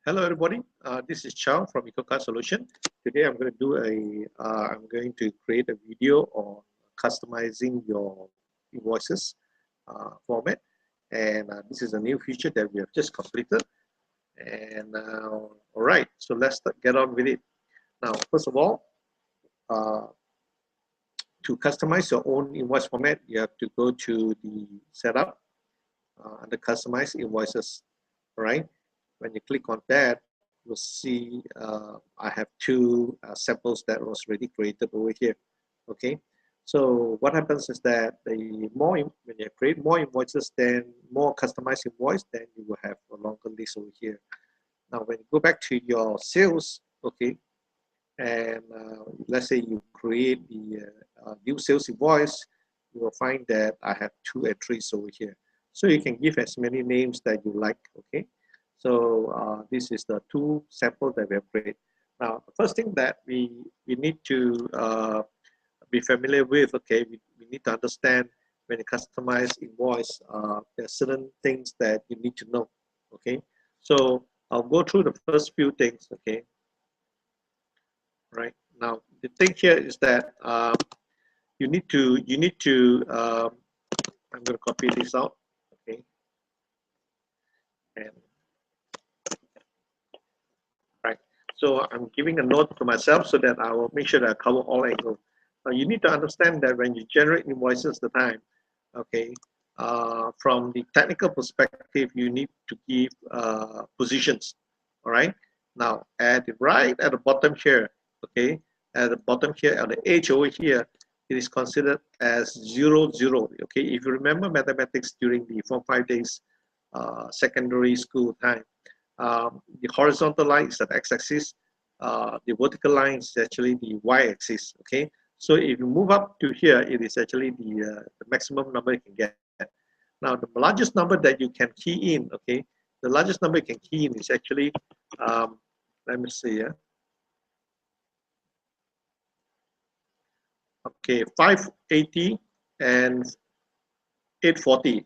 Hello, everybody. This is Chow from EcoCard Solution. Today, I'm going to do I'm going to create a video on customizing your invoices format, and this is a new feature that we have just completed. And all right, so let's get on with it. Now, first of all, to customize your own invoice format, you have to go to the setup under customize invoices. All right. When you click on that, you'll see I have two samples that was already created over here. Okay, so what happens is that when you create more invoices, then more customized invoice, then you will have a longer list over here. Now, when you go back to your sales, okay, and let's say you create the new sales invoice, you will find that I have two entries over here. So you can give as many names that you like. Okay. So this is the two samples that we have created. Now, the first thing that we need to be familiar with, okay, we need to understand when you customize invoice, there are certain things that you need to know, okay? So I'll go through the first few things, okay? Right, now the thing here is that you need to, I'm going to copy this out, okay? And right, so I'm giving a note to myself so that I will make sure that I cover all angles. Now you need to understand that when you generate invoices the time, okay, from the technical perspective, you need to give positions. All right. Now right at the bottom here, okay, at the bottom here, at the edge over here, it is considered as 0, 0. Okay, if you remember mathematics during the Form 5 days secondary school time, the horizontal line is the x-axis, the vertical line is actually the y-axis. Okay, so if you move up to here, it is actually the maximum number you can get. Now, the largest number that you can key in, okay, the largest number you can key in is actually, let me see here. Okay, 580 and 840.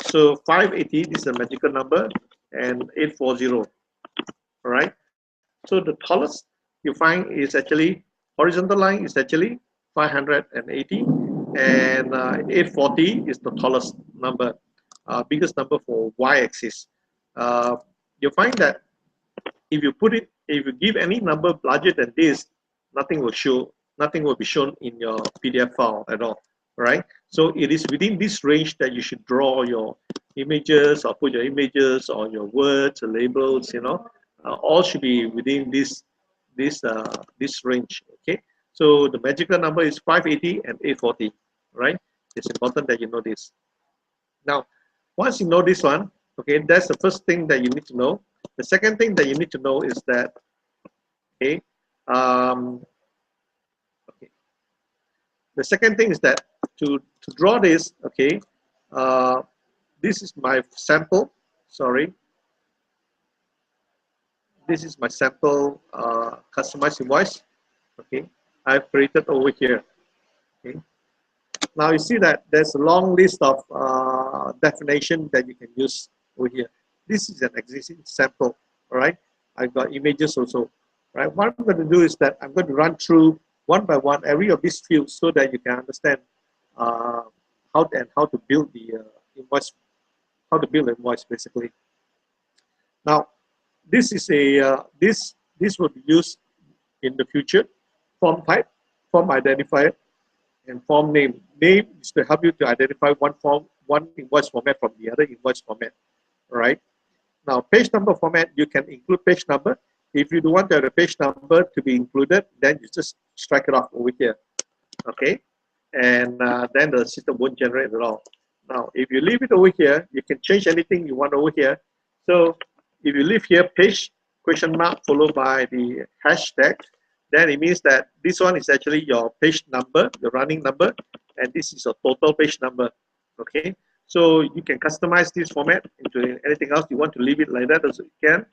So 580 is a magical number, and 840. All right. So the tallest you find is actually horizontal line is actually 580, and 840 is the tallest number, biggest number for y-axis. You find that if you give any number larger than this, nothing will be shown in your PDF file at all. Right? So it is within this range that you should draw your images or put your images or your words or labels. All should be within this range. Okay, so the magical number is 580 and 840. Right? It's important that you know this. Now, once you know this one, okay, that's the first thing that you need to know. The second thing that you need to know is that, okay, okay. The second thing is that to draw this, okay, this is my sample. Sorry, this is my sample customized invoice. Okay, I've created over here. Okay, now you see that there's a long list of definition that you can use over here. This is an existing sample. All right, I've got images also. Right, what I'm going to do is that I'm going to run through one by one every of these fields so that you can understand how to build the invoice, how to build an invoice basically. Now, this is a this will be used in the future. Form type, form identifier, and form name. Name is to help you to identify one invoice format from the other invoice format. All right. Now, page number format, you can include page number. If you don't want the page number to be included, then you just strike it off over here. Okay, and then the system won't generate at all. Now, if you leave it over here, you can change anything you want over here. So if you leave here page question mark followed by the hashtag, then it means that this one is actually your page number, the running number, and this is a total page number. Okay, so you can customize this format into anything else. You want to leave it like that, also you can.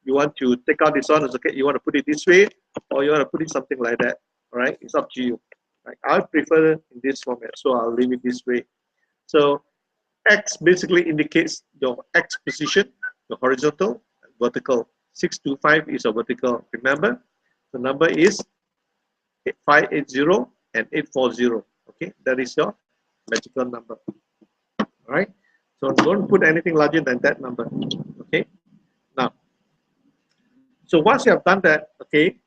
You want to take out this one, it's okay. You want to put it this way, or you want to put it something like that. All right, it's up to you. Right? I prefer in this format, so I'll leave it this way. So X basically indicates your X position, the horizontal and vertical. 625 is a vertical. Remember, the number is 580 and 840. Okay, that is your magical number. All right. So don't put anything larger than that number. Okay. Now, so once you have done that, okay,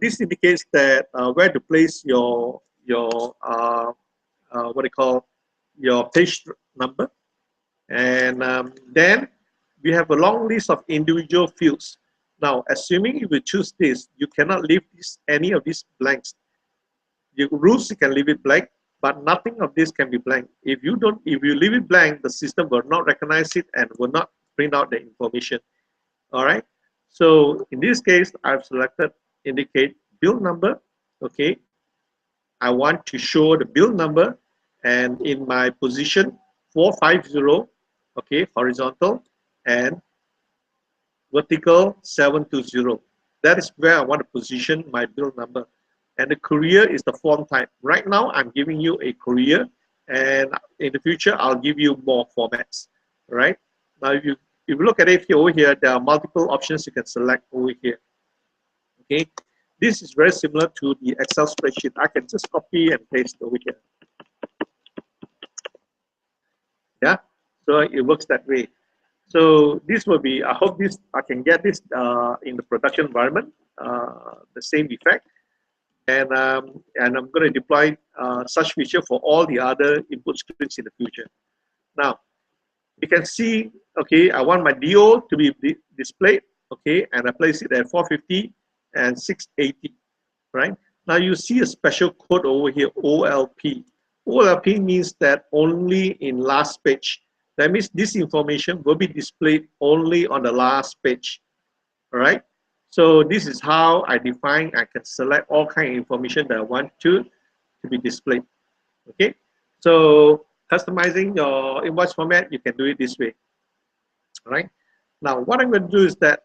this indicates that where to place your what do you call your page number, and then we have a long list of individual fields. Now, assuming you will choose this, you cannot leave any of these blanks. The rules, you can leave it blank, but nothing of this can be blank. If you leave it blank, the system will not recognize it and will not print out the information. All right. So in this case, I've selected indicate bill number. Okay. I want to show the bill number, and in my position 450, okay, horizontal, and vertical 720. That is where I want to position my bill number. And the courier is the form type. Right now, I'm giving you a courier, and in the future, I'll give you more formats. All right. Now, if you look at it over here, there are multiple options you can select over here. Okay. This is very similar to the Excel spreadsheet. I can just copy and paste over here. Yeah. So it works that way. So this will be, I hope I can get this in the production environment, the same effect. And I'm going to deploy such feature for all the other input screens in the future. Now, you can see, okay, I want my DO to be displayed, okay, and I place it at 450 and 680, right? Now you see a special code over here, OLP. OLP means that only in last page. That means this information will be displayed only on the last page, all right? So this is how I define, I can select all kind of information that I want to be displayed, okay? So customizing your invoice format, you can do it this way, all right? Now, what I'm going to do is that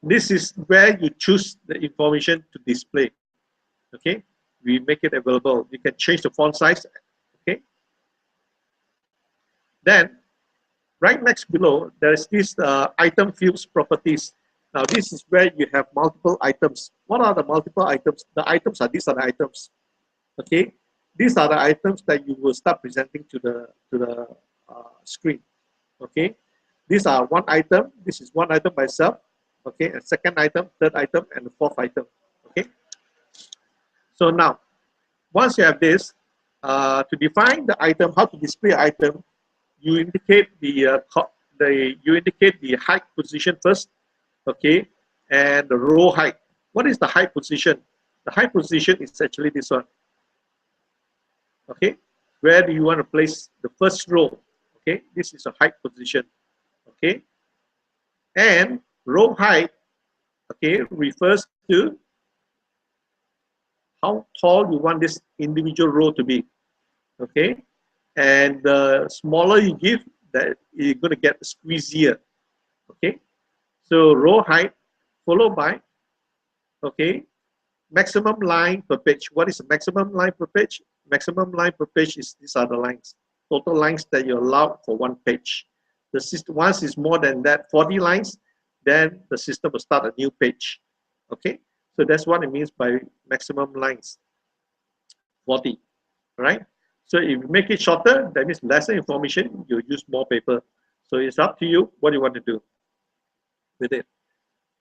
this is where you choose the information to display, okay? We make it available. You can change the font size, okay? Then, right next below, there is this item fields properties. Now, this is where you have multiple items. What are the multiple items? The items are, these are the items, okay? These are the items that you will start presenting to the screen, okay? These are one item. This is one item by itself, okay? And second item, third item, and the fourth item, okay? So now, once you have this, to define the item, how to display an item, you indicate the height position first, okay, and the row height. What is the height position? The height position is actually this one, okay. Where do you want to place the first row? Okay, this is a height position, okay, and row height, okay, refers to how tall you want this individual row to be, okay. And the smaller you give, that you're going to get squeezier, okay. So row height followed by, okay, maximum line per page. What is the maximum line per page? Maximum line per page is, these are the lines, total lines that you allow for one page. The system, once it's more than that, 40 lines, then the system will start a new page, okay. So that's what it means by maximum lines, 40, right? So if you make it shorter, that means lesser information, you use more paper. So it's up to you what you want to do with it,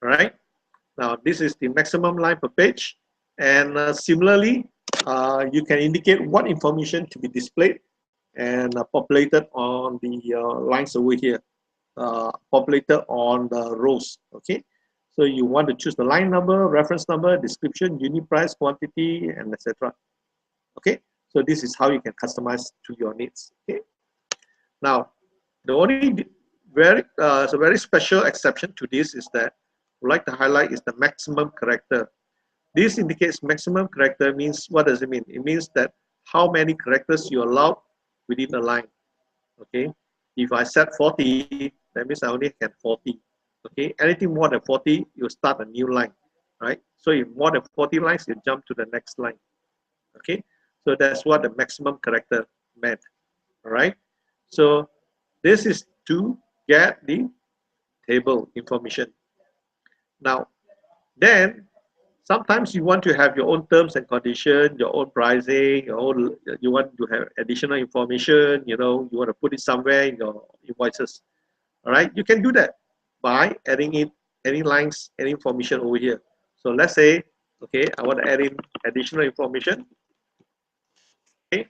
all right? Now, this is the maximum line per page. And similarly, you can indicate what information to be displayed and populated on the lines over here, populated on the rows, okay? So you want to choose the line number, reference number, description, unit price, quantity, and etc. Okay? So this is how you can customize to your needs. Okay. Now, the only very special exception to this is that I'd like to highlight is the maximum character. This indicates maximum character means, what does it mean? It means that how many characters you allow within a line. Okay. If I set 40, that means I only can 40. Okay. Anything more than 40, you start a new line. Right. So if more than 40 lines, you jump to the next line. Okay. So that's what the maximum character meant, all right? So this is to get the table information. Now, then sometimes you want to have your own terms and conditions, your own pricing, you want to have additional information, you want to put it somewhere in your invoices. All right, you can do that by adding in any lines, any information over here. So let's say, okay, I want to add in additional information. Okay,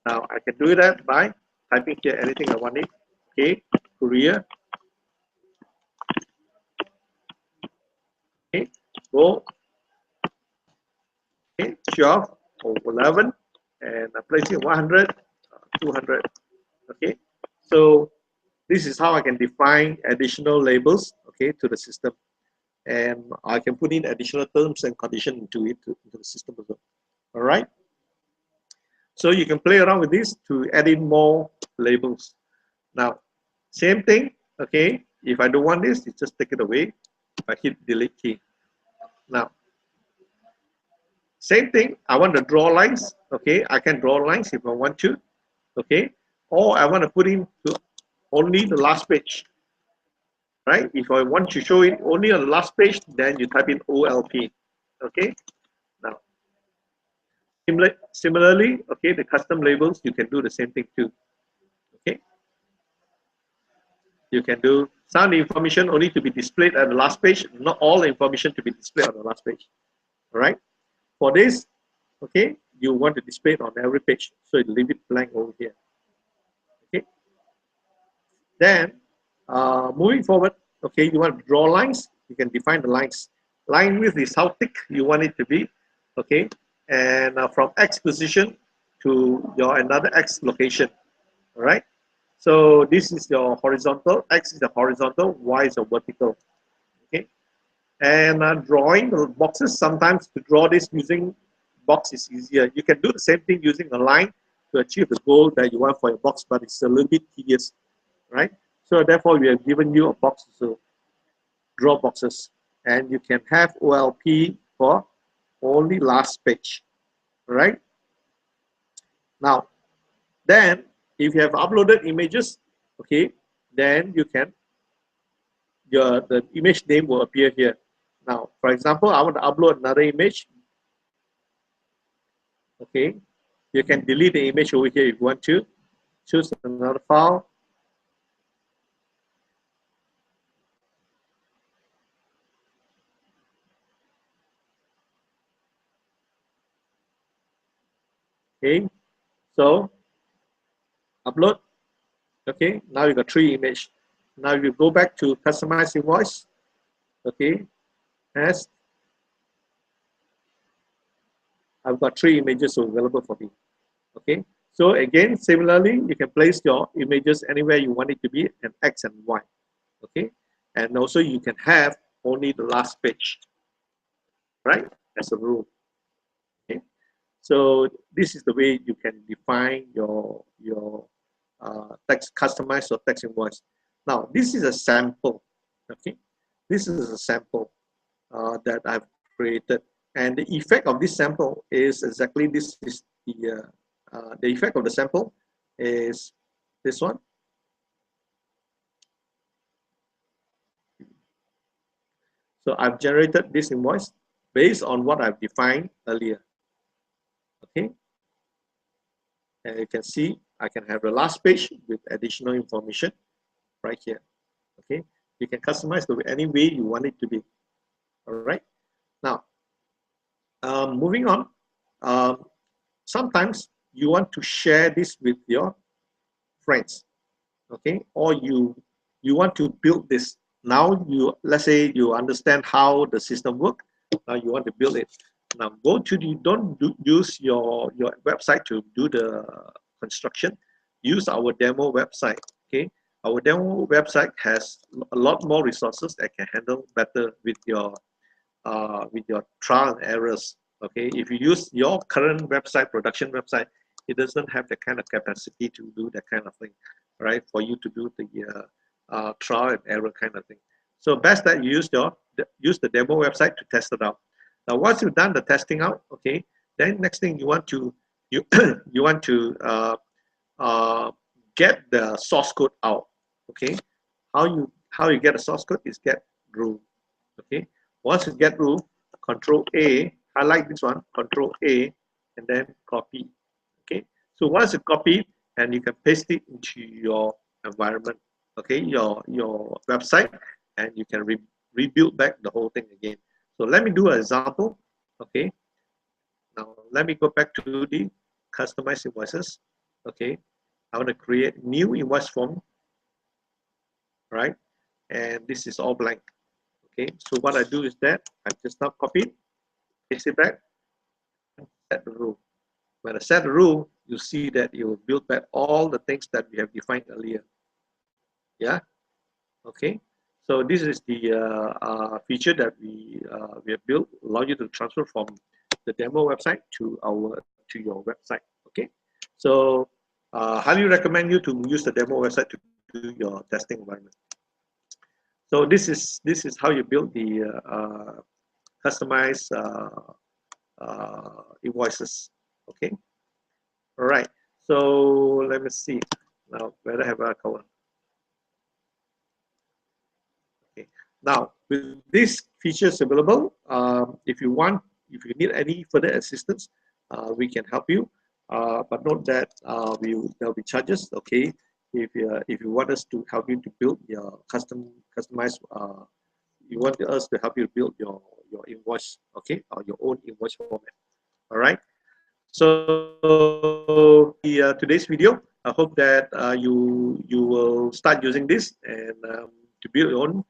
now I can do that by typing here anything I want it. Okay, courier. Okay, go. Okay, 12 or 11, and I place it 100, 200. Okay, so this is how I can define additional labels, okay, to the system, and I can put in additional terms and conditions into the system as well. All right. So you can play around with this to add in more labels. Now, same thing, okay, if I don't want this, you just take it away. I hit delete key. Now, same thing, I want to draw lines, okay, I can draw lines if I want to, okay, or I want to put in to only the last page, right? If I want to show it only on the last page, then you type in OLP, okay. Now, similarly, okay, the custom labels, you can do the same thing too, okay. You can do some information only to be displayed at the last page, not all the information to be displayed on the last page. All right. For this, okay, you want to display it on every page, so you leave it blank over here. Okay. Then, moving forward, okay, you want to draw lines. You can define the lines. Line width is how thick you want it to be. Okay, and from X position to your another X location. All right. So this is your horizontal, X is the horizontal, Y is the vertical. Okay, and drawing the boxes, sometimes to draw this using box is easier. You can do the same thing using a line to achieve the goal that you want for your box, but it's a little bit tedious, right? So therefore, we have given you a box to draw boxes, and you can have OLP for only last page, right? Now, then if you have uploaded images, okay, then you can the image name will appear here. Now, for example, I want to upload another image. Okay, you can delete the image over here if you want to. Choose another file. Okay, so upload. Okay, now you got 3 images. Now you go back to customize invoice. Okay, as I've got 3 images available for me. Okay, so again, similarly, you can place your images anywhere you want it to be, and X and Y. Okay, and also you can have only the last page, right? As a rule. Okay, so this is the way you can define your text, customize your text invoice. Now, this is a sample. Okay, this is a sample that I've created, and the effect of this sample is exactly this. Is the effect of the sample is this one. So I've generated this invoice based on what I've defined earlier. Okay, and you can see I can have the last page with additional information right here. Okay, you can customize the any way you want it to be. All right. Now, moving on. Sometimes you want to share this with your friends. Okay, or you want to build this. Now let's say you understand how the system works. Now you want to build it. Now go to use your website to do the construction. Use our demo website. Okay, our demo website has a lot more resources that can handle better with your trial and errors. Okay, if you use your current website, production website, it doesn't have the kind of capacity to do that kind of thing, right? For you to do the trial and error kind of thing. So best that you use the demo website to test it out. Now, once you've done the testing out, okay, then next thing you want to you want to get the source code out. Okay, how you get a source code is get rule. Okay, once you get rule, Control A, highlight this one, Control A, and then copy. Okay, so once you copy, and you can paste it into your environment. Okay, your website, and you can rebuild back the whole thing again. So let me do an example. Okay, now let me go back to the customized invoices. Okay, I want to create new invoice form, right? And this is all blank. Okay, so what I do is that I just now copy, paste it back, set the rule. When I set the rule, you see that it will build back all the things that we have defined earlier. Yeah. Okay. So this is the feature that we have built, allow you to transfer from the demo website to your website. Okay. So highly recommend you to use the demo website to do your testing environment. So this is how you build the customized invoices. Okay. All right. So let me see. Now whether have I covered. Okay. Now with these features available, if you need any further assistance, we can help you. But note that there'll be charges. Okay. If you want us to help you to build your customized, you want us to help you build your invoice. Okay, or your own invoice format. All right. So today's video, I hope that you will start using this and to build your own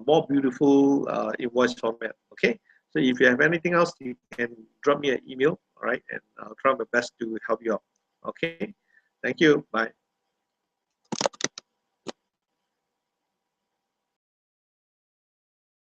more beautiful invoice format. Okay. So if you have anything else, you can drop me an email. All right, and I'll try my best to help you out. Okay. Thank you. Bye.